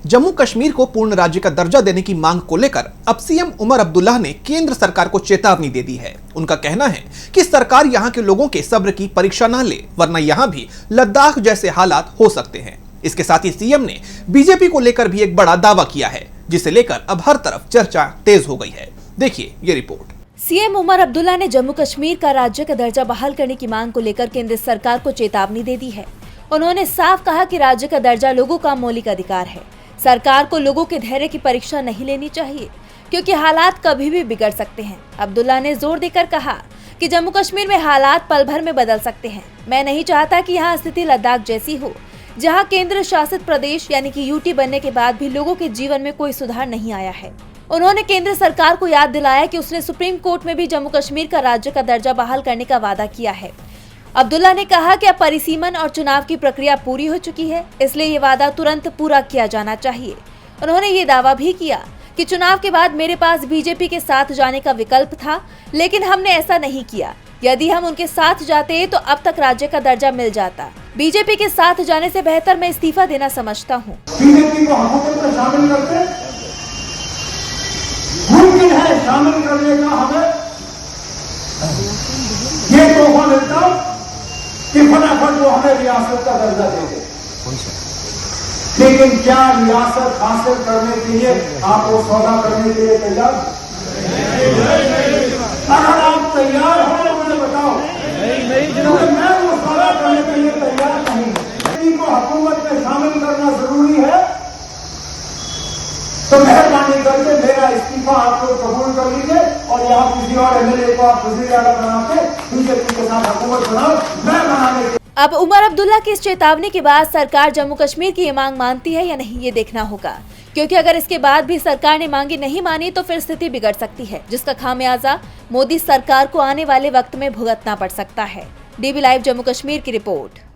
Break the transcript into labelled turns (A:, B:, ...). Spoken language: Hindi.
A: जम्मू कश्मीर को पूर्ण राज्य का दर्जा देने की मांग को लेकर अब सीएम उमर अब्दुल्ला ने केंद्र सरकार को चेतावनी दे दी है। उनका कहना है कि सरकार यहां के लोगों के सब्र की परीक्षा न ले, वरना यहां भी लद्दाख जैसे हालात हो सकते हैं। इसके साथ ही सीएम ने बीजेपी को लेकर भी एक बड़ा दावा किया है, जिसे लेकर अब हर तरफ चर्चा तेज हो गई है। देखिए ये रिपोर्ट।
B: सीएम उमर अब्दुल्ला ने जम्मू कश्मीर का राज्य का दर्जा बहाल करने की मांग को लेकर केंद्र सरकार को चेतावनी दे दी है। उन्होंने साफ कहा कि राज्य का दर्जा लोगों का मौलिक अधिकार है। सरकार को लोगों के धैर्य की परीक्षा नहीं लेनी चाहिए, क्योंकि हालात कभी भी बिगड़ सकते हैं। अब्दुल्ला ने जोर देकर कहा कि जम्मू कश्मीर में हालात पल भर में बदल सकते हैं। मैं नहीं चाहता कि यहाँ स्थिति लद्दाख जैसी हो, जहाँ केंद्र शासित प्रदेश यानी कि यूटी बनने के बाद भी लोगों के जीवन में कोई सुधार नहीं आया है। उन्होंने केंद्र सरकार को याद दिलाया कि उसने सुप्रीम कोर्ट में भी जम्मू कश्मीर का राज्य का दर्जा बहाल करने का वादा किया है। अब्दुल्ला ने कहा कि अब परिसीमन और चुनाव की प्रक्रिया पूरी हो चुकी है, इसलिए ये वादा तुरंत पूरा किया जाना चाहिए। उन्होंने ये दावा भी किया कि चुनाव के बाद मेरे पास बीजेपी के साथ जाने का विकल्प था, लेकिन हमने ऐसा नहीं किया। यदि हम उनके साथ जाते तो अब तक राज्य का दर्जा मिल जाता। बीजेपी के साथ जाने से बेहतर मैं इस्तीफा देना समझता हूँ।
C: बीजेपी को हुकूमत में शामिल करते मुमकिन है, शामिल करने का हमें ये तोहफा मिलता कि फटाफट वो हमें रियासत का दर्जा दे दे। लेकिन क्या रियासत हासिल करने के लिए आप वो सौदा करने के लिए तैयार? अगर आप तैयार हो तो मुझे बताओ। मैं वो सौदा करने के लिए तैयार नहीं। को हुकूमत में शामिल करना जरूरी है, तो मेहरबानी करके मेरा इस्तीफा आप लोग कबूल कर लीजिए और यहाँ किसी और एमएलए को आप वजीर आला बना के बीजेपी के साथ हुकूमत बनाओ। मैं बनाने के
B: अब उमर अब्दुल्ला की इस चेतावनी के बाद सरकार जम्मू कश्मीर की ये मांग मानती है या नहीं, ये देखना होगा, क्योंकि अगर इसके बाद भी सरकार ने मांगी नहीं मानी तो फिर स्थिति बिगड़ सकती है, जिसका खामियाजा मोदी सरकार को आने वाले वक्त में भुगतना पड़ सकता है। डीबी लाइव जम्मू कश्मीर की रिपोर्ट।